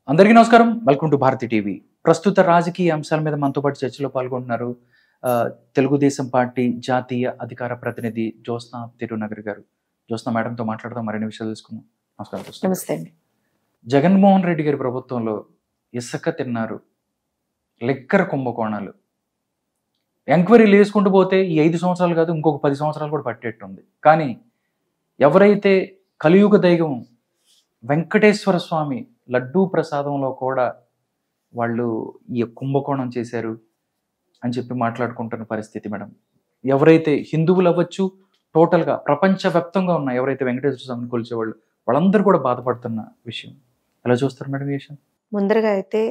అందరికీ నమస్కారం. Welcome to Bharathi TV. ప్రస్తుత రాజకీయ అంశాల మీద మనతో పాటు చర్చలో పాల్గొంటున్నారు తెలుగుదేశం పార్టీ జాతీయ అధికార ప్రతినిధి జ్యోత్స్న తిరునగరి గారు. జ్యోత్స్న మేడంతో మాట్లాడదాం, మరిన్ని విషయాలు తెలుసుకుందాం. నమస్కారం. నమస్తే అండి. జగన్మోహన్ రెడ్డి గారి ప్రభుత్వంలో ఇసుక తిన్నారు, లిక్కర్ కుంభకోణాలు, ఎంక్వైరీలు వేసుకుంటూ పోతే ఈ 5 సంవత్సరాలు కాదు ఇంకొక 10 సంవత్సరాలు కూడా పట్టేట్టుంది. కానీ ఎవరైతే కలియుగ దైవం వెంకటేశ్వర స్వామి లడ్డూ ప్రసాదంలో కూడా వాళ్ళు ఈ కుంభకోణం చేశారు అని చెప్పి మాట్లాడుకుంటున్న పరిస్థితి మేడం. ఎవరైతే హిందువులు అవ్వచ్చు, టోటల్గా ప్రపంచవ్యాప్తంగా ఉన్న ఎవరైతే వెంకటేశ్వర స్వామిని కొలిచేవాళ్ళు వాళ్ళందరూ కూడా బాధపడుతున్న విషయం. ఎలా చూస్తారు మేడం ఈ విషయం? ముందరగా అయితే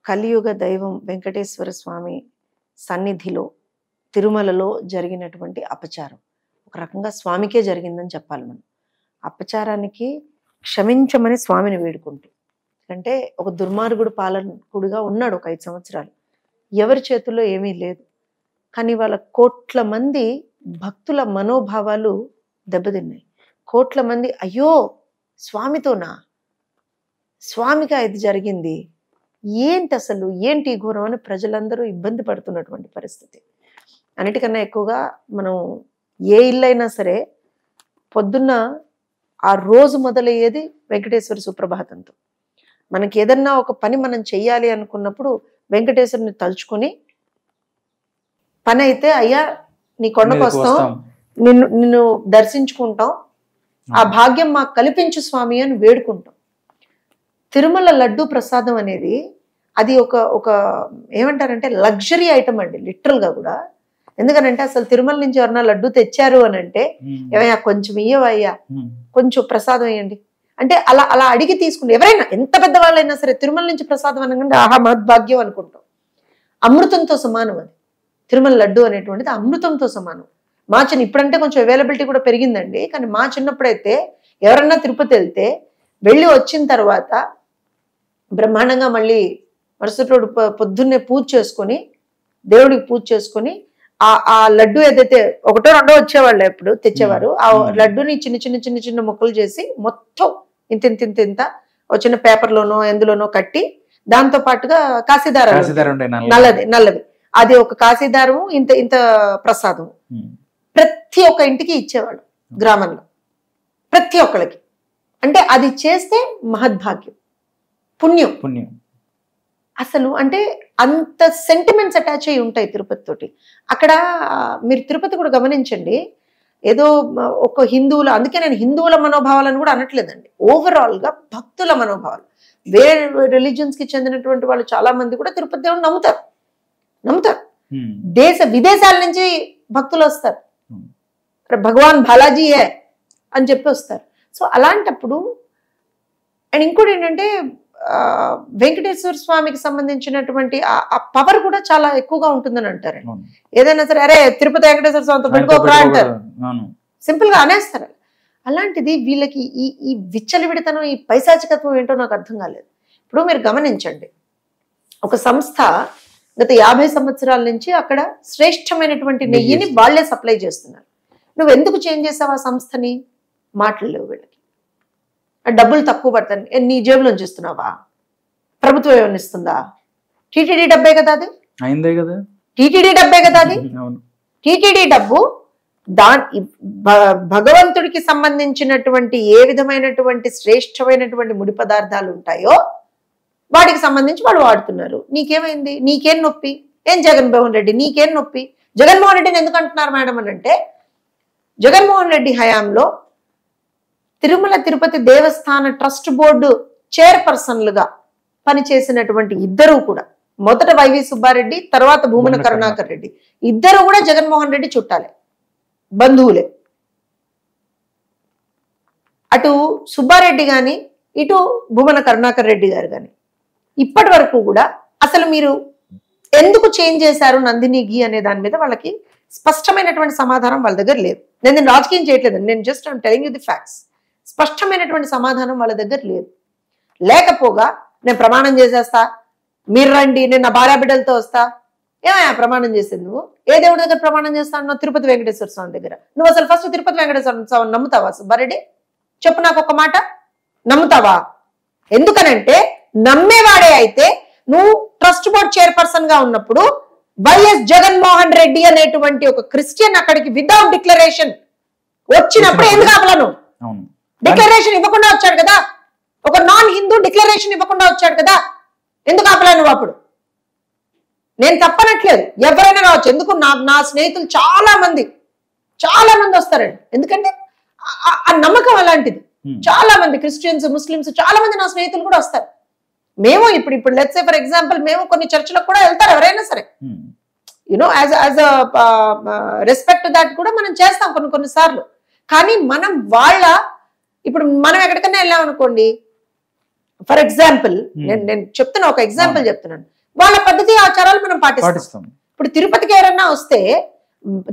కలియుగ దైవం వెంకటేశ్వర స్వామి సన్నిధిలో తిరుమలలో జరిగినటువంటి అపచారం ఒక రకంగా స్వామికే జరిగిందని చెప్పాలి. మనం అపచారానికి క్షమించమని స్వామిని వేడుకుంటూ, అంటే ఒక దుర్మార్గుడు పాలకుడుగా ఉన్నాడు ఒక 5 సంవత్సరాలు, ఎవరి చేతుల్లో ఏమీ లేదు. కానీ వాళ్ళ కోట్ల మంది భక్తుల మనోభావాలు దెబ్బతిన్నాయి. కోట్ల మంది అయ్యో స్వామితోనా, స్వామిగా ఇది జరిగింది, ఏంటి అసలు ఏంటి ఘోరం అని ప్రజలందరూ ఇబ్బంది పడుతున్నటువంటి పరిస్థితి. అన్నిటికన్నా ఎక్కువగా మనం ఏ ఇల్లైనా సరే పొద్దున్న ఆ రోజు మొదలయ్యేది వెంకటేశ్వర సుప్రభాతంతో. మనకి ఏదన్నా ఒక పని మనం చెయ్యాలి అనుకున్నప్పుడు వెంకటేశ్వరుని తలుచుకొని పని అయితే అయ్యా నీ కొండకు వస్తాం, నిన్ను దర్శించుకుంటాం, ఆ భాగ్యం మాకు కల్పించు స్వామి అని వేడుకుంటాం. తిరుమల లడ్డు ప్రసాదం అనేది అది ఒక ఏమంటారంటే లగ్జరీ ఐటమ్ అండి, లిటరల్గా కూడా. ఎందుకనంటే అసలు తిరుమల నుంచి ఎవరన్నా లడ్డు తెచ్చారు అని అంటే ఏమయ్యా కొంచెం ఇయ్యవయ్యా, కొంచెం ప్రసాదం వేయండి అంటే అలా అలా అడిగి తీసుకుంటే ఎవరైనా ఎంత పెద్దవాళ్ళైనా సరే తిరుమల నుంచి ప్రసాదం అనగానే ఆహా మహద్భాగ్యం అనుకుంటాం. అమృతంతో సమానం అది. తిరుమల లడ్డు అనేటువంటిది అమృతంతో సమానం. మా ఇప్పుడంటే కొంచెం అవైలబిలిటీ కూడా పెరిగిందండి, కానీ మా చిన్నప్పుడైతే ఎవరన్నా తిరుపతి వెళ్తే వెళ్ళి వచ్చిన తర్వాత బ్రహ్మాండంగా మళ్ళీ మరుసటి రోజు పొద్దున్నే పూజ చేసుకొని దేవుడికి పూజ చేసుకొని ఆ లడ్డు ఏదైతే ఒకటో రెండో వచ్చేవాళ్ళు ఎప్పుడు తెచ్చేవారు, ఆ లడ్డుని చిన్న చిన్న చిన్న చిన్న ముక్కలు చేసి మొత్తం ఇంత ఇంత ఇంత ఇంత ఒక చిన్న పేపర్లోనో ఎందులోనో కట్టి దాంతో పాటుగా కాశీదారం నల్లది అది ఒక కాశీదారం ఇంత ఇంత ప్రసాదం ప్రతి ఒక్క ఇంటికి ఇచ్చేవాళ్ళు గ్రామంలో, ప్రతి ఒక్కరికి. అంటే అది చేస్తే మహద్భాగ్యం, పుణ్యం. అసలు అంటే అంత సెంటిమెంట్స్ అటాచ్ అయి ఉంటాయి తిరుపతి తోటి. అక్కడ మీరు తిరుపతి కూడా గమనించండి, ఏదో ఒక హిందువుల, అందుకే నేను హిందువుల మనోభావాలను కూడా అనట్లేదండి, ఓవరాల్ గా భక్తుల మనోభావాలు. వేరే రిలీజియన్స్ కి చెందినటువంటి వాళ్ళు చాలా మంది కూడా తిరుపతి దేవుడు నమ్ముతారు. దేశ విదేశాల నుంచి భక్తులు వస్తారు, భగవాన్ బాలాజీయే అని చెప్పి వస్తారు. సో అలాంటప్పుడు అండ్ ఇంకోటి ఏంటంటే వెంకటేశ్వర స్వామికి సంబంధించినటువంటి ఆ పవర్ కూడా చాలా ఎక్కువగా ఉంటుందని అంటారండి. ఏదైనా సరే అరే తిరుపతి వెంకటేశ్వర స్వామితో పెట్టుకోకరా అంటారు, సింపుల్ గా అనేస్తారు. అలాంటిది వీళ్ళకి ఈ విచ్చలవిడితనం, ఈ పైశాచికత్వం ఏంటో నాకు అర్థం కాలేదు. ఇప్పుడు మీరు గమనించండి, ఒక సంస్థ గత 50 సంవత్సరాల నుంచి అక్కడ శ్రేష్టమైనటువంటి నెయ్యిని వాళ్లే సప్లై చేస్తున్నారు. నువ్వు ఎందుకు చేంజ్ చేసావు ఆ సంస్థని? మాటలు లేవు వీళ్ళకి, డబ్బులు తక్కువ పడతాయి, నీ జేబులోంచి ఇస్తున్నావా? ప్రభుత్వం ఏమైనా ఇస్తుందా? టీటీడీ డబ్బే కదా అది, టీటీడీ డబ్బే కదా అది. టీటీడీ డబ్బు భగవంతుడికి సంబంధించినటువంటి ఏ విధమైనటువంటి శ్రేష్టమైనటువంటి ముడి పదార్థాలు ఉంటాయో వాటికి సంబంధించి వాళ్ళు వాడుతున్నారు. నీకేమైంది? నీకేం నొప్పి? ఏం జగన్మోహన్ రెడ్డి నీకేం నొప్పి? జగన్మోహన్ రెడ్డిని ఎందుకు అంటున్నారు మేడం అని అంటే, జగన్మోహన్ రెడ్డి హయాంలో తిరుమల తిరుపతి దేవస్థాన ట్రస్ట్ బోర్డు చైర్పర్సన్లుగా పనిచేసినటువంటి ఇద్దరు కూడా, మొదట వైవి సుబ్బారెడ్డి, తర్వాత భూమన కరుణాకర్ రెడ్డి, ఇద్దరు కూడా జగన్మోహన్ రెడ్డి చుట్టాలే, బంధువులే. అటు సుబ్బారెడ్డి గాని ఇటు భూమన కరుణాకర్ రెడ్డి గారు కానీ ఇప్పటి వరకు కూడా అసలు మీరు ఎందుకు చేంజ్ చేశారు నందిని ఘీ అనే దాని మీద వాళ్ళకి స్పష్టమైనటువంటి సమాధానం వాళ్ళ దగ్గర లేదు. నేను రాజకీయం చేయట్లేదండి, నేను just I'm telling you the facts. స్పష్టమైనటువంటి సమాధానం వాళ్ళ దగ్గర లేదు. లేకపోగా నేను ప్రమాణం చేసేస్తా, మీరు రండి, నేను నా భార్య బిడ్డలతో వస్తా. ఏమయ్యా ప్రమాణం చేసేది? నువ్వు ఏ దేవుడి దగ్గర ప్రమాణం చేస్తాను? తిరుపతి వెంకటేశ్వర స్వామి దగ్గర. నువ్వు అసలు ఫస్ట్ తిరుపతి వెంకటేశ్వర స్వామిని నమ్ముతావా సుబ్బారెడ్డి? చెప్పు నాకు ఒక మాట, నమ్ముతావా? ఎందుకనంటే నమ్మేవాడే అయితే నువ్వు ట్రస్ట్ బోర్డ్ చైర్పర్సన్ గా ఉన్నప్పుడు వైఎస్ జగన్మోహన్ రెడ్డి అనేటువంటి ఒక క్రిస్టియన్ అక్కడికి వితౌట్ డిక్లరేషన్ వచ్చినప్పుడు ఎందుకు ఆపలను? డిక్లరేషన్ ఇవ్వకుండా వచ్చాడు కదా, ఒక నాన్ హిందూ డిక్లరేషన్ ఇవ్వకుండా వచ్చాడు కదా, ఎందుకు ఆపలా నువ్వు అప్పుడు? నేను తప్పనట్లేదు, ఎవరైనా రావచ్చు. ఎందుకు నా స్నేహితులు చాలా మంది వస్తారండి, ఎందుకంటే ఆ నమ్మకం అలాంటిది. చాలా మంది క్రిస్టియన్స్, ముస్లిమ్స్ చాలా మంది నా స్నేహితులు కూడా వస్తారు. మేము ఇప్పుడు లెట్స్ సే ఫర్ ఎగ్జాంపుల్ మేము కొన్ని చర్చలకు కూడా వెళ్తారు ఎవరైనా సరే, యునో యాజ్ రెస్పెక్ట్ దాట్ కూడా మనం చేస్తాం కొన్ని సార్లు. కానీ మనం ఇప్పుడు మనం ఎక్కడికైనా వెళ్ళాం అనుకోండి, ఫర్ ఎగ్జాంపుల్ నేను చెప్తున్నా, ఒక ఎగ్జాంపుల్ చెప్తున్నాను, వాళ్ళ పద్ధతి ఆచారాలు మనం పాటిస్తాం. ఇప్పుడు తిరుపతికి ఎవరన్నా వస్తే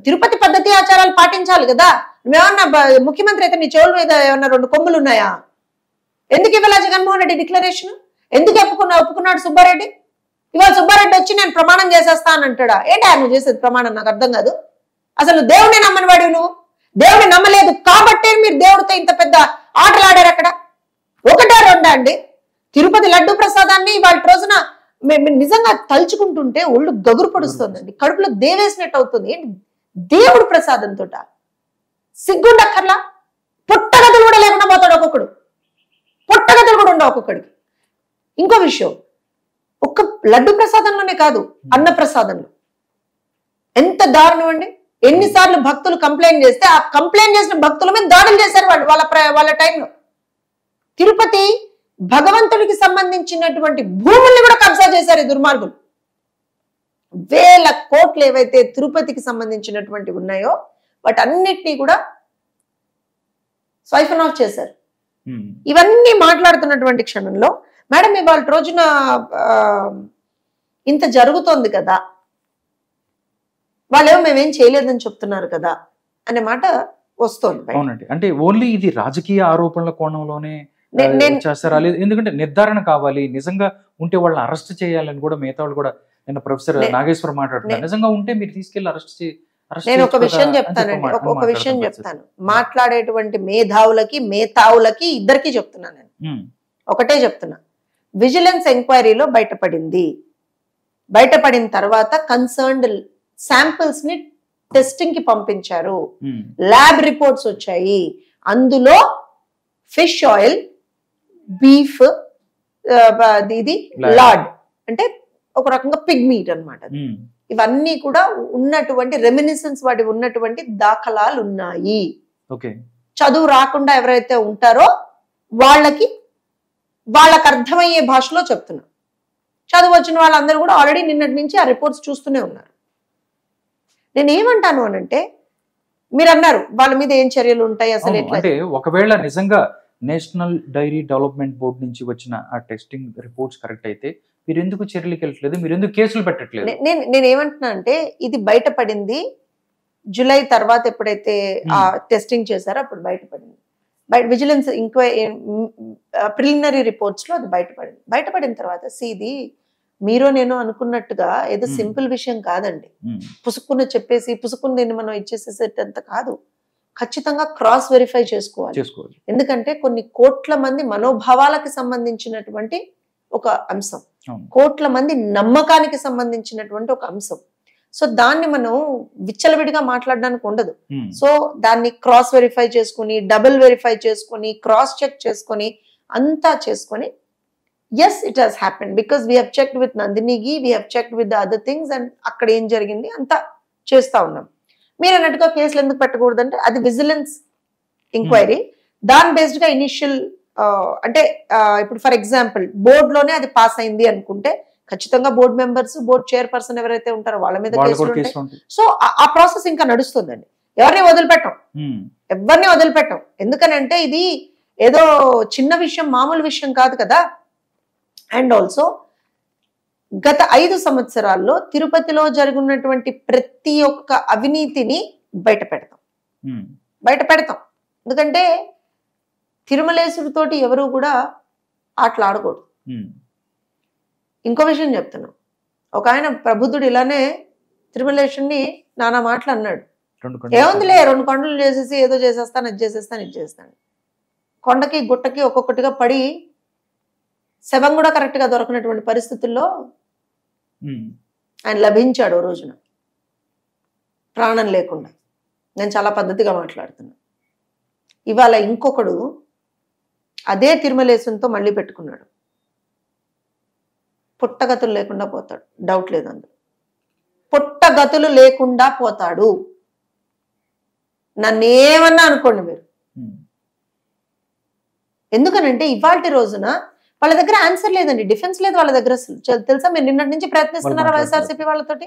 తిరుపతి పద్ధతి ఆచారాలు పాటించాలి కదా. నువ్వేమన్నా ముఖ్యమంత్రి అయితే నీ చెవుల మీద ఏమన్నా 2 కొమ్ములు ఉన్నాయా? ఎందుకు ఇవ్వాల జగన్మోహన్ రెడ్డి డిక్లరేషన్? ఎందుకు ఒప్పుకున్నాడు సుబ్బారెడ్డి? ఇవాళ సుబ్బారెడ్డి వచ్చి నేను ప్రమాణం చేసేస్తా అని అంటాడా? ఏంటా నువ్వు చేసేది ప్రమాణం? నాకు అర్థం కాదు. అసలు దేవుడిని నమ్మని వాడు నువ్వు. దేవుడిని నమ్మలేదు కాబట్టే మీరు దేవుడితో ఇంత పెద్ద ఆటలు ఆడారు. అక్కడ 1-2 అండి. తిరుపతి లడ్డు ప్రసాదాన్ని ఇవాళ రోజున మేము నిజంగా తలుచుకుంటుంటే ఒళ్ళు గగురు పడుస్తుందండి, కడుపులో దేవేసినట్టు అవుతుంది. ఏంటి దేవుడు ప్రసాదంతో సిగ్గుండక్కర్లా? పుట్టగతులు కూడా లేకుండా పోతాడు ఒక్కొక్కడు, పుట్టగతులు కూడా ఉండవు ఒక్కొక్కడికి. ఇంకో విషయం, ఒక్క లడ్డు ప్రసాదంలోనే కాదు, అన్న ప్రసాదంలో ఎంత దారుణం అండి. ఎన్నిసార్లు భక్తులు కంప్లైంట్ చేస్తే ఆ కంప్లైంట్ చేసిన భక్తుల మీద దాడులు చేశారు వాళ్ళ టైంలో. తిరుపతి భగవంతుడికి సంబంధించినటువంటి భూముల్ని కూడా కబ్జా చేశారు ఈ దుర్మార్గులు. వేల కోట్లు ఏవైతే తిరుపతికి సంబంధించినటువంటి ఉన్నాయో వాటన్నిటినీ కూడా స్వైఫన్ ఆఫ్ చేశారు. ఇవన్నీ మాట్లాడుతున్నటువంటి క్షణంలో మేడం ఇవాళ రోజున ఇంత జరుగుతోంది కదా, వాళ్ళేమో మేమేం చేయలేదని చెప్తున్నారు కదా అనే మాట వస్తోంది. అవునండి, అంటే ఓన్లీ ఇది రాజకీయ ఆరోపణల కోణంలోనే చేస్తారా? ఎందుకంటే నిర్ధారణ కావాలి, నిజంగా ఉంటే వాళ్ళని అరెస్ట్ చేయాలని కూడా మిగతా వాళ్ళు కూడా నిన్న ప్రొఫెసర్ నాగేశ్వర్ మాట్లాడుతున్నారు. నిజంగా ఉంటే మీరు తీసుకెళ్లి అరెస్ట్ నేను ఒక విషయం చెప్తానండి, ఒక విషయం చెప్తాను. మాట్లాడేటువంటి మేధావులకి ఇద్దరికి చెప్తున్నాను నేను. ఒకటే చెప్తున్నా, విజిలెన్స్ ఎంక్వైరీలో బయటపడిన తర్వాత కన్సర్న్డ్ శాంపిల్స్ ని టెస్టింగ్ కి పంపించారు, ల్యాబ్ రిపోర్ట్స్ వచ్చాయి. అందులో ఫిష్ ఆయిల్, బీఫ్, ఇది లార్డ్ అంటే ఒక రకంగా పిగ్ మీట్ అన్నమాట. ఇవన్నీ కూడా ఉన్నటువంటి రెమినిసెన్స్ వాటి ఉన్నటువంటి దాఖలాలు ఉన్నాయి. చదువు రాకుండా ఎవరైతే ఉంటారో వాళ్ళకి అర్థమయ్యే భాషలో చెప్తున్నా. చదువు వచ్చిన వాళ్ళందరూ కూడా ఆల్రెడీ నిన్నటి నుంచి ఆ రిపోర్ట్స్ చూస్తూనే ఉన్నారు. నేను ఏమంటాను అనంటే, మీరు అన్నారు వాళ్ళ మీద ఏం చర్యలు ఉంటాయి అసలు అంటే ఒకవేళ నిజంగా నేషనల్ డైరీ డెవలప్మెంట్ బోర్డు నుంచి వచ్చిన ఆ టెస్టింగ్ రిపోర్ట్స్ కరెక్ట్ అయితే మీరు ఎందుకు చర్యలకు వెళ్ళట్లేదు? మీరు ఎందుకు కేసులు పెట్టట్లేదు? నేను ఏమంటున్నా అంటే, ఇది బయటపడింది జూలై తర్వాత ఎప్పుడైతే ఆ టెస్టింగ్ చేశారో అప్పుడు బయటపడింది. విజిలెన్స్ ప్రిలిమినరీ రిపోర్ట్స్ లో అది బయటపడిన తర్వాత ఇది మీరు నేను అనుకున్నట్టుగా ఏదో సింపుల్ విషయం కాదండి. పుసుక్కున్న చెప్పేసి పుసుక్కున్న దీన్ని మనం ఇచ్చేసేసేటంత కాదు. ఖచ్చితంగా క్రాస్ వెరిఫై చేసుకోవాలి. ఎందుకంటే కొన్ని కోట్ల మంది మనోభావాలకి సంబంధించినటువంటి ఒక అంశం, కోట్ల మంది నమ్మకానికి సంబంధించినటువంటి ఒక అంశం. సో దాన్ని మనం విచ్చలవిడిగా మాట్లాడడానికి ఉండదు. సో దాన్ని క్రాస్ వెరిఫై చేసుకుని, డబుల్ వెరిఫై చేసుకుని, క్రాస్ చెక్ చేసుకొని, అంతా చేసుకొని, yes it has happened because we have checked with Nandini Gi, we have checked with the other things and అక్కడ ఏం జరిగింది అంతా చేస్తా ఉన్నాం. మీరు అన్నట్టుగా కేసులు ఎందుకు పెట్టకూడదంటే అది విజిలెన్స్ ఎంక్వైరీ, దాని బేస్డ్ గా ఇనిషియల్ అంటే ఇప్పుడు ఫర్ ఎగ్జాంపుల్ బోర్డులోనే అది పాస్ అయింది అనుకుంటే ఖచ్చితంగా బోర్డు మెంబర్స్, బోర్డు చైర్పర్సన్ ఎవరైతే ఉంటారో వాళ్ళ మీద కేసులు ఉంటాయి. సో ఆ ప్రాసెస్ ఇంకా నడుస్తుందండి. ఎవరిని వదిలిపెట్టం. ఎందుకనంటే ఇది ఏదో చిన్న విషయం, మామూలు విషయం కాదు కదా. అండ్ ఆల్సో గత 5 సంవత్సరాల్లో తిరుపతిలో జరుగుతున్నటువంటి ప్రతి ఒక్క అవినీతిని బయట పెడతాం. ఎందుకంటే తిరుమలేశుడితోటి ఎవరు కూడా ఆటలాడకూడదు. ఇంకో విషయం చెప్తున్నాం, ఒక ఆయన ప్రబుద్ధుడు ఇలానే తిరుమలేశుడిని నానా మాటలు అన్నాడు. ఏముందిలే 2 కొండలు చేసేసి ఏదో చేసేస్తాను, ఇది చేసేస్తాను. కొండకి గుట్టకి ఒక్కొక్కటిగా పడి శవం కూడా కరెక్ట్గా దొరకనటువంటి పరిస్థితుల్లో ఆయన లభించాడు ఓ రోజున ప్రాణం లేకుండా. నేను చాలా పద్ధతిగా మాట్లాడుతున్నా. ఇవాళ ఇంకొకడు అదే తిరుమలేశంతో మళ్ళీ పెట్టుకున్నాడు. పుట్టగతులు లేకుండా పోతాడు, డౌట్ లేదు అందులో. పుట్టగతులు లేకుండా పోతాడు. నన్నేమన్నా అనుకోండి మీరు. ఎందుకనంటే ఇవాళ రోజున వాళ్ళ దగ్గర ఆన్సర్ లేదండి, డిఫెన్స్ లేదు వాళ్ళ దగ్గర. అసలు తెలుసా, మీరు నిన్నటి నుంచి ప్రయత్నిస్తున్నారా వైఎస్ఆర్సీపీ వాళ్ళతోటి?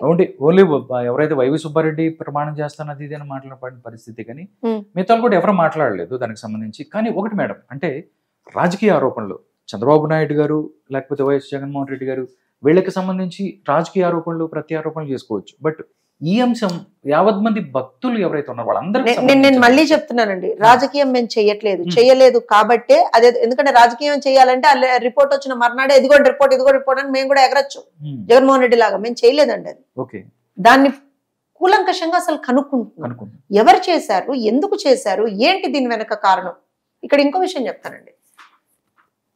ఓన్లీ ఎవరైతే వైవి సుబ్బారెడ్డి ప్రమాణం చేస్తానది ఇది అని మాట్లాడబడిన పరిస్థితి, కానీ మిగతా కూడా ఎవరు మాట్లాడలేదు దానికి సంబంధించి. కానీ ఒకటి మేడం, అంటే రాజకీయ ఆరోపణలు చంద్రబాబు నాయుడు గారు లేకపోతే వైఎస్ జగన్మోహన్ రెడ్డి గారు వీళ్ళకి సంబంధించి రాజకీయ ఆరోపణలు ప్రత్యారోపణలు చేసుకోవచ్చు. బట్ ఈ అంశం యావత్ మంది భక్తులు ఎవరైతే ఉన్నారో వాళ్ళందరికీ నేను మళ్ళీ చెప్తున్నానండి, రాజకీయం మేము చేయలేదు కాబట్టే అదే. ఎందుకంటే రాజకీయం చేయాలంటే రిపోర్ట్ వచ్చిన మర్నాడే ఇదిగోండి రిపోర్ట్ అని మేము కూడా ఎగరచ్చు జగన్మోహన్ రెడ్డి లాగా. మేము చేయలేదండి అది. ఓకే, దాన్ని కూలంకషంగా అసలు కనుక్కుంటున్నాం. ఎవరు చేశారు, ఎందుకు చేశారు, ఏంటి దీని వెనక కారణం. ఇక్కడ ఇంకో విషయం చెప్తానండి,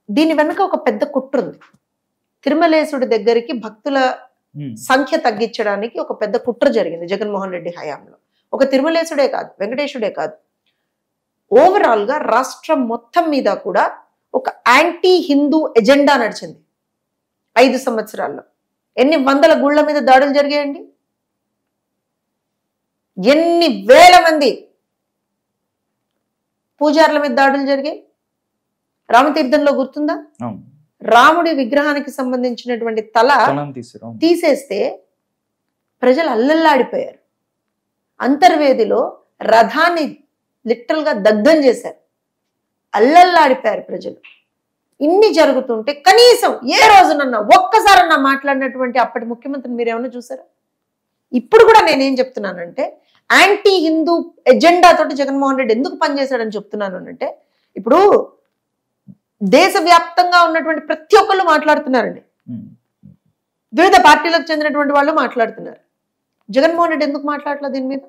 దీని వెనక ఒక పెద్ద కుట్ర ఉంది. తిరుమలేశుడి దగ్గరికి భక్తుల సంఖ్య తగ్గించడానికి ఒక పెద్ద కుట్ర జరిగింది జగన్మోహన్ రెడ్డి హయాంలో. ఒక తిరుమలేశుడే కాదు, వెంకటేశుడే కాదు, ఓవరాల్ గా రాష్ట్రం మొత్తం మీద కూడా ఒక యాంటీ హిందూ ఎజెండా నడిచింది 5 సంవత్సరాల్లో. ఎన్ని వందల గుళ్ళ మీద దాడులు జరిగాయండి, ఎన్ని వేల మంది పూజారుల మీద దాడులు జరిగాయి. రామతీర్థంలో గుర్తుందా, రాముడి విగ్రహానికి సంబంధించినటువంటి తల తీసేస్తే ప్రజలు అల్లల్లాడిపోయారు. అంతర్వేదిలో రథాన్ని లిటరల్ గా దగ్ధం చేశారు, అల్లల్లాడిపోయారు ప్రజలు. ఇన్ని జరుగుతుంటే కనీసం ఏ రోజునన్నా ఒక్కసారన్నా మాట్లాడినటువంటి అప్పటి ముఖ్యమంత్రిని మీరు ఏమన్నా చూసారా? ఇప్పుడు కూడా నేనేం చెప్తున్నానంటే, యాంటీ హిందూ ఎజెండా తోటి జగన్మోహన్ రెడ్డి ఎందుకు పనిచేశాడని చెప్తున్నాను అంటే, ఇప్పుడు దేశవ్యాప్తంగా ఉన్నటువంటి ప్రతి ఒక్కళ్ళు మాట్లాడుతున్నారండి, వివిధ పార్టీలకు చెందినటువంటి వాళ్ళు మాట్లాడుతున్నారు. జగన్మోహన్ రెడ్డి ఎందుకు మాట్లాడట్లేదు దీని మీద?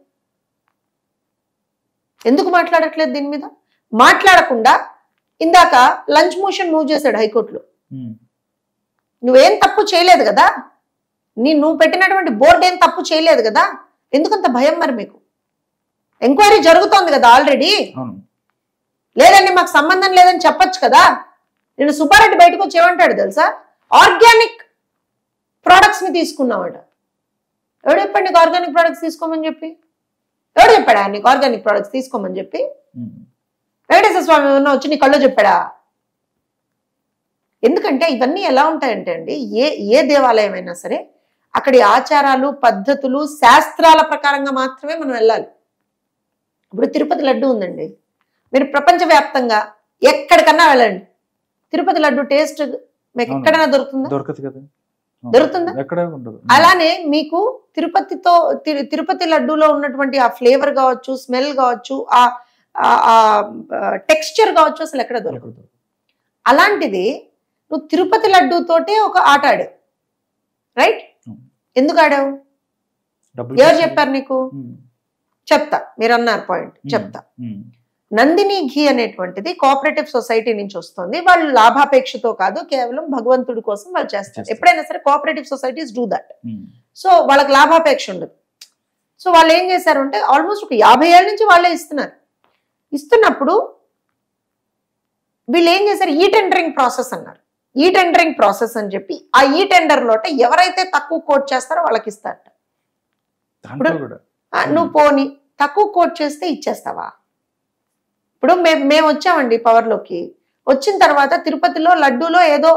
ఎందుకు మాట్లాడట్లేదు దీని మీద? మాట్లాడకుండా ఇందాక లంచ్ మోషన్ మూవ్ చేశాడు హైకోర్టులో. నువ్వేం తప్పు చేయలేదు కదా, నువ్వు పెట్టినటువంటి బోర్డు ఏం తప్పు చేయలేదు కదా, ఎందుకంత భయం మరి మీకు? ఎంక్వైరీ జరుగుతోంది కదా ఆల్రెడీ. లేదండి మాకు సంబంధం లేదని చెప్పొచ్చు కదా. నేను సుబ్బారెడ్డి బయటకు వచ్చి ఏమంటాడు తెలుసా, ఆర్గానిక్ ప్రోడక్ట్స్ ని తీసుకున్నామట. ఎవడు చెప్పాడు నీకు ఆర్గానిక్ ప్రోడక్ట్స్ తీసుకోమని చెప్పి? ఎవడు చెప్పాడా నీకు ఆర్గానిక్ ప్రోడక్ట్స్ తీసుకోమని చెప్పి? వెంకటేశ్వర స్వామి ఏమన్నా వచ్చి నీ కళ్ళు చెప్పాడా? ఎందుకంటే ఇవన్నీ ఎలా ఉంటాయంటే అండి, ఏ దేవాలయం అయినా సరే అక్కడి ఆచారాలు పద్ధతులు శాస్త్రాల ప్రకారంగా మాత్రమే మనం వెళ్ళాలి. ఇప్పుడు తిరుపతి లడ్డు ఉందండి, మీరు ప్రపంచవ్యాప్తంగా ఎక్కడికన్నా వెళ్ళండి, తిరుపతి లడ్డు టేస్ట్ మీకు ఎక్కడైనా దొరుకుతుందా? దొరుకుతుందా? అలానే మీకు తిరుపతి లడ్డూలో ఉన్నటువంటి ఆ ఫ్లేవర్ కావచ్చు, స్మెల్ కావచ్చు, ఆ టెక్స్చర్ కావచ్చు, అసలు ఎక్కడ దొరకదు. అలాంటిది నువ్వు తిరుపతి లడ్డూ తోటే ఒక ఆట ఆడావు, రైట్? ఎందుకు ఆడావు? ఎవరు చెప్పారు నీకు? చెప్తా, మీరు అన్నారు పాయింట్, చెప్తా. నందిని ఘీ అనేటువంటిది కోఆపరేటివ్ సొసైటీ నుంచి వస్తుంది. వాళ్ళు లాభాపేక్షతో కాదు, కేవలం భగవంతుడి కోసం వాళ్ళు చేస్తారు. ఎప్పుడైనా సరే cooperative societies do that. So వాళ్ళకి లాభాపేక్ష ఉండదు. సో వాళ్ళు ఏం చేశారు అంటే ఆల్మోస్ట్ ఒక 50 ఏళ్ళ నుంచి వాళ్ళే ఇస్తున్నారు. ఇస్తున్నప్పుడు వీళ్ళు ఏం చేశారు, ఈ టెండరింగ్ ప్రాసెస్ అన్నారు. ఈ టెండరింగ్ ప్రాసెస్ అని చెప్పి ఆ ఈ టెండర్ లోట ఎవరైతే తక్కువ కోట్ చేస్తారో వాళ్ళకి ఇస్తారట. నువ్వు పోని తక్కువ కోట్ చేస్తే ఇచ్చేస్తావా? ఇప్పుడు మేము వచ్చామండి పవర్లోకి, వచ్చిన తర్వాత తిరుపతిలో లడ్డూలో ఏదో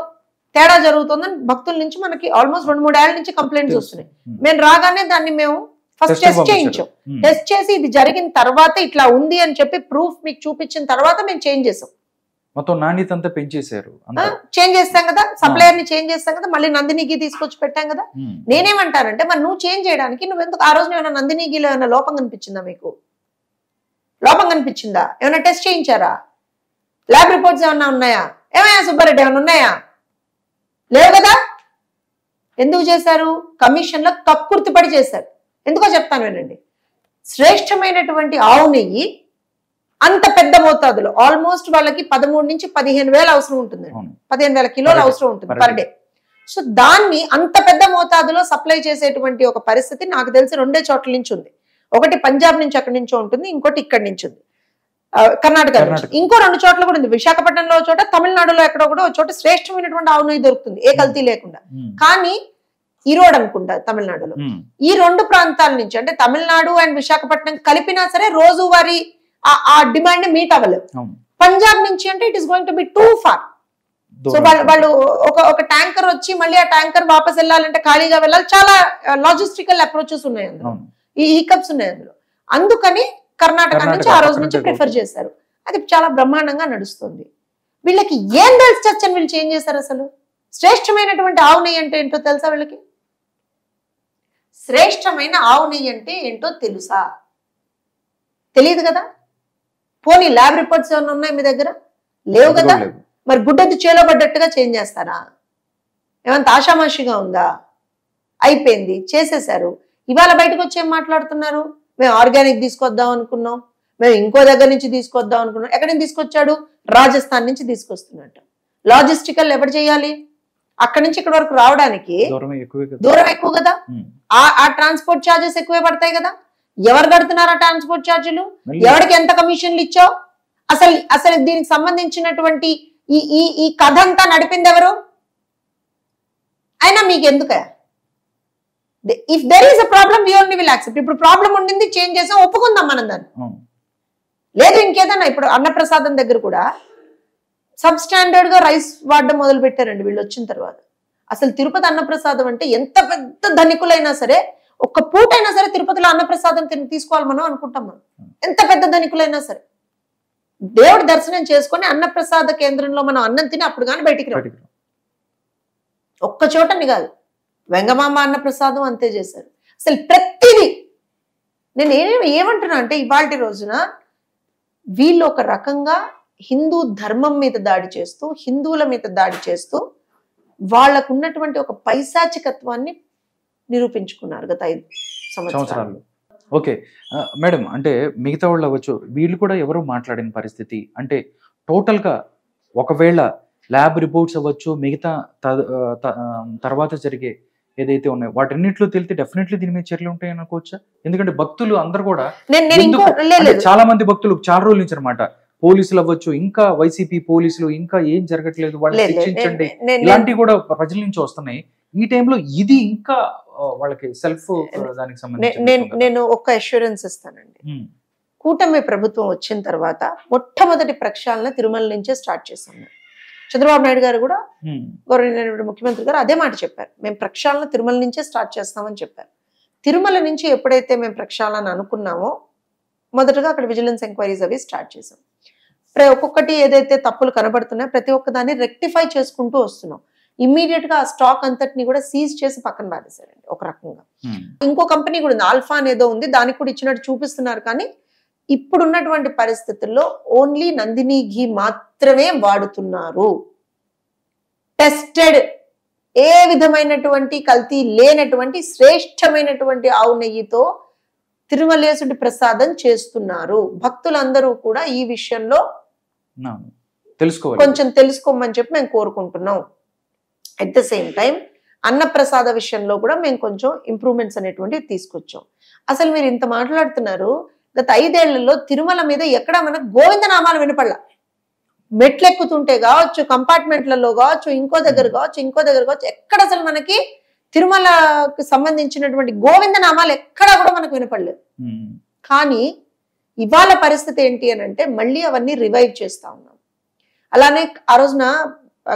తేడా జరుగుతుందని భక్తుల నుంచి మనకి ఆల్మోస్ట్ 2-3 ఏళ్ల నుంచి కంప్లైంట్స్ వస్తున్నాయి. మేము రాగానే దాన్ని మేము ఫస్ట్ టెస్ట్ చేయించాం. టెస్ట్ చేసి ఇది జరిగిన తర్వాత ఇట్లా ఉంది అని చెప్పి ప్రూఫ్ మీకు చూపించిన తర్వాత మేము చేంజ్ చేసాం. మొత్తం నాణ్యత అంతా పెంచేశారు. చేంజ్ చేస్తాం కదా, సప్లయర్ ని చేంజ్ చేస్తాం కదా, మళ్ళీ నందినికి తీసుకొచ్చి పెట్టాం కదా. నేనేమంటానంటే మరి నువ్వు చేంజ్ చేయడానికి నువ్వెందుకు ఆ రోజు ఏమైనా నందినిగిలో ఏమైనా లోపం కనిపించిందా? మీకు లోపం కనిపించిందా? ఏమైనా టెస్ట్ చేయించారా? ల్యాబ్ రిపోర్ట్స్ ఏమన్నా ఉన్నాయా? ఏమయ్యా సుబ్బారెడ్డి ఏమైనా ఉన్నాయా? లేవు కదా. ఎందుకు చేశారు? కమిషన్ లో కక్కుర్తిపడి చేశారు. ఎందుకో చెప్తాను వినండి. శ్రేష్టమైనటువంటి ఆవు నెయ్యి అంత పెద్ద మోతాదులో ఆల్మోస్ట్ వాళ్ళకి 13 నుంచి 15,000 అవసరం ఉంటుంది, 15,000 కిలోలు అవసరం ఉంటుంది పర్ డే. సో దాన్ని అంత పెద్ద మోతాదులో సప్లై చేసేటువంటి ఒక పరిస్థితి నాకు తెలిసి 2 చోట్ల నుంచి ఉంది. ఒకటి పంజాబ్ నుంచి అక్కడి నుంచో ఉంటుంది, ఇంకోటి ఇక్కడి నుంచి ఉంది కర్ణాటక నుంచి, ఇంకో 2 చోట్ల కూడా ఉంది. విశాఖపట్నంలో చోట, తమిళనాడులో ఎక్కడో కూడా ఒక చోట శ్రేష్టమైనటువంటి ఆవు నెయ్యి దొరుకుతుంది ఏ కల్తీ లేకుండా. కానీ ఈరోడ్ అనుకుంటా తమిళనాడులో. ఈ 2 ప్రాంతాల నుంచి అంటే తమిళనాడు అండ్ విశాఖపట్నం కలిపినా సరే రోజువారీ ఆ డిమాండ్ మీట్ అవ్వలేదు. పంజాబ్ నుంచి అంటే it is going to be too far. So వాళ్ళు ఒక ట్యాంకర్ వచ్చి మళ్ళీ ఆ ట్యాంకర్ వాపస్ వెళ్ళాలంటే ఖాళీగా వెళ్ళాలి. చాలా లాజిస్టికల్ అప్రోచెస్ ఉన్నాయి అందులో, ఈ హికప్స్ ఉన్నాయి అందులో. అందుకని కర్ణాటక నుంచి ఆ రోజు నుంచి ప్రిఫర్ చేశారు. అది చాలా బ్రహ్మాండంగా నడుస్తుంది. వీళ్ళకి ఏం తెలిసి చచ్చని వీళ్ళు చేంజ్ చేశారు. అసలు శ్రేష్టమైనటువంటి ఆవు నెయ్యి అంటే ఏంటో తెలుసా వీళ్ళకి? శ్రేష్టమైన ఆవు నెయ్యి అంటే ఏంటో తెలుసా? తెలియదు కదా. పోనీ ల్యాబ్ రిపోర్ట్స్ ఏమైనా ఉన్నాయి మీ దగ్గర? లేవు కదా. మరి గుడ్డెద్దు చేలో పడ్డట్టుగా చేంజ్ చేస్తారా? ఏమంత ఆషామాషిగా ఉందా? అయిపోయింది, చేసేశారు. ఇవాళ బయటకు వచ్చి ఏం మాట్లాడుతున్నారు? మేము ఆర్గానిక్ తీసుకొద్దాం అనుకున్నాం, మేము ఇంకో దగ్గర నుంచి తీసుకొద్దాం అనుకున్నాం. ఎక్కడి నుంచి తీసుకొచ్చాడు? రాజస్థాన్ నుంచి తీసుకొస్తున్నట్టు. లాజిస్టికల్ ఎవరు చేయాలి? అక్కడి నుంచి ఇక్కడ వరకు రావడానికి దూరం ఎక్కువ కదా. ఆ ట్రాన్స్పోర్ట్ ఛార్జెస్ ఎక్కువే పడతాయి కదా. ఎవరు కడుతున్నారు ఆ ట్రాన్స్పోర్ట్ ఛార్జీలు? ఎవరికి ఎంత కమిషన్లు ఇచ్చావు? అసలు దీనికి సంబంధించినటువంటి ఈ కథ అంతా నడిపింది ఎవరు? అయినా మీకు ఎందుకయా? If there is a problem we only will accept. ఇప్పుడు ప్రాబ్లం ఉండింది, చేంజ్ చేసాం, ఒప్పుకుందాం మనం దాన్ని. లేదు ఇంకేదన్నా. ఇప్పుడు అన్నప్రసాదం దగ్గర కూడా సబ్ స్టాండర్డ్ గా రైస్ వాడడం మొదలు పెట్టారండి వీళ్ళు వచ్చిన తర్వాత. అసలు తిరుపతి అన్నప్రసాదం అంటే ఎంత పెద్ద ధనికులైనా సరే ఒక్క పూటైనా సరే తిరుపతిలో అన్నప్రసాదం తీసుకోవాలి మనం అనుకుంటాం. మనం ఎంత పెద్ద ధనికులైనా సరే దేవుడి దర్శనం చేసుకొని అన్నప్రసాద కేంద్రంలో మనం అన్నం తిని అప్పుడు కానీ బయటికి రాదు. ఒక్క చోటని కాదు, వెంగమామ అన్నప్రసాదం అంతే చేశారు. అసలు ప్రతిదీ నేను ఏమంటున్నా అంటే ఇవాళ రోజున వీళ్ళు ఒక రకంగా హిందూ ధర్మం మీద దాడి చేస్తూ, హిందువుల మీద దాడి చేస్తూ వాళ్ళకు ఉన్నటువంటి ఒక పైశాచికత్వాన్ని నిరూపించుకున్నారు గత 5 సంవత్సరాలు. ఓకే మేడం, అంటే మిగతా వాళ్ళు అవ్వచ్చు, వీళ్ళు కూడా ఎవరు మాట్లాడిన పరిస్థితి అంటే టోటల్ గా ఒకవేళ ల్యాబ్ రిపోర్ట్స్ అవ్వచ్చు, మిగతా తర్వాత జరిగే ఏదైతే ఉన్నాయో వాటన్నిటిలో తెలితే డెఫినెట్లీ దీని మీద చర్యలు ఉంటాయి అనుకోవచ్చా? ఎందుకంటే భక్తులు అందరు కూడా చాలా మంది భక్తులు చాలా రోజుల నుంచి అనమాట, పోలీసులు అవ్వచ్చు, ఇంకా వైసీపీ పోలీసులు ఇంకా ఏం జరగట్లేదు వాళ్ళని శిక్షించండి ఇలాంటివి కూడా ప్రజల నుంచి వస్తున్నాయి. ఈ టైంలో ఇది ఇంకా వాళ్ళకి సెల్ఫ్ దానికి సంబంధించి నేను ఒక అష్యూరెన్స్ ఇస్తానండి. కూటమి ప్రభుత్వం వచ్చిన తర్వాత మొట్టమొదటి ప్రక్షాళన తిరుమల నుంచే స్టార్ట్ చేశాము. చంద్రబాబు నాయుడు గారు కూడా, గౌరవనీయ ముఖ్యమంత్రి గారు అదే మాట చెప్పారు. మేము ప్రక్షాళన తిరుమల నుంచే స్టార్ట్ చేస్తామని చెప్పారు. తిరుమల నుంచి ఎప్పుడైతే మేము ప్రక్షాళన అనుకున్నామో మొదటగా అక్కడ విజిలెన్స్ ఎంక్వైరీస్ అవి స్టార్ట్ చేసాం. ఒక్కొక్కటి ఏదైతే తప్పులు కనబడుతున్నాయో ప్రతి ఒక్కదాన్ని రెక్టిఫై చేసుకుంటూ వస్తున్నాం. ఇమ్మీడియట్ గా ఆ స్టాక్ అంతటిని కూడా సీజ్ చేసి పక్కన పారేశారండి ఒక రకంగా. ఇంకో కంపెనీ కూడా ఉంది, ఆల్ఫా అనేదో ఉంది, దానికి కూడా ఇచ్చినట్టు చూపిస్తున్నారు. కానీ ఇప్పుడున్నటువంటి పరిస్థితుల్లో ఓన్లీ నందిని ఘీ మాత్రమే వాడుతున్నారు. టెస్టెడ్, ఏ విధమైనటువంటి కల్తీ లేనటువంటి శ్రేష్టమైనటువంటి ఆవు నెయ్యితో తిరుమలేశుడి ప్రసాదం చేస్తున్నారు. భక్తులందరూ కూడా ఈ విషయంలో కొంచెం తెలుసుకోమని చెప్పి మేము కోరుకుంటున్నాం. అట్ ద సేమ్ టైం అన్నప్రసాద విషయంలో కూడా మేము కొంచెం ఇంప్రూవ్మెంట్స్ అనేటువంటివి తీసుకొచ్చాం. అసలు మీరు ఇంత మాట్లాడుతున్నారు, గత 5 ఏళ్లలో తిరుమల మీద ఎక్కడ మనకు గోవిందనామాలు వినపడలా. మెట్లు ఎక్కుతుంటే కావచ్చు, కంపార్ట్మెంట్లలో కావచ్చు, ఇంకో దగ్గర కావచ్చు, ఎక్కడ అసలు మనకి తిరుమలకు సంబంధించినటువంటి గోవిందనామాలు ఎక్కడా కూడా మనకు వినపడలేదు. కానీ ఇవాళ పరిస్థితి ఏంటి అని అంటే మళ్ళీ అవన్నీ రివైవ్ చేస్తా ఉన్నాం. అలానే ఆ రోజున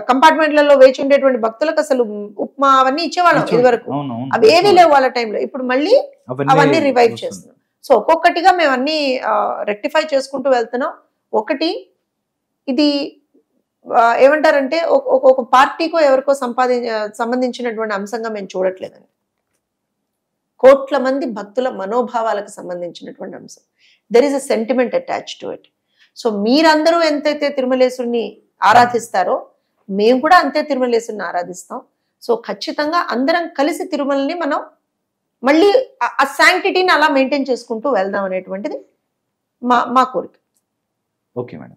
కంపార్ట్మెంట్లలో వేచి ఉండేటువంటి భక్తులకు అసలు ఉప్మా అవన్నీ ఇచ్చేవాళ్ళం ఇది వరకు, అవి ఏవీ లేవు వాళ్ళ టైంలో. ఇప్పుడు మళ్ళీ అవన్నీ రివైవ్ చేస్తున్నాం. సో ఒక్కొక్కటిగా మేము అన్ని రెక్టిఫై చేసుకుంటూ వెళ్తున్నాం. ఒకటి, ఇది ఏమంటారంటే ఒక పార్టీకో ఎవరికో సంబంధించినటువంటి అంశంగా మేము చూడట్లేదండి. కోట్ల మంది భక్తుల మనోభావాలకు సంబంధించినటువంటి అంశం. There is a sentiment attach to it. So మీరందరూ ఎంతైతే తిరుమలేశుడిని ఆరాధిస్తారో మేము కూడా అంతే తిరుమలేశుడిని ఆరాధిస్తాం. సో ఖచ్చితంగా అందరం కలిసి తిరుమలని మనం మళ్ళీ ఆ శాంక్టిటీని అలా మెయింటైన్ చేసుకుంటూ వెళ్దాం అనేటువంటిది మా కోరిక. Okay madam.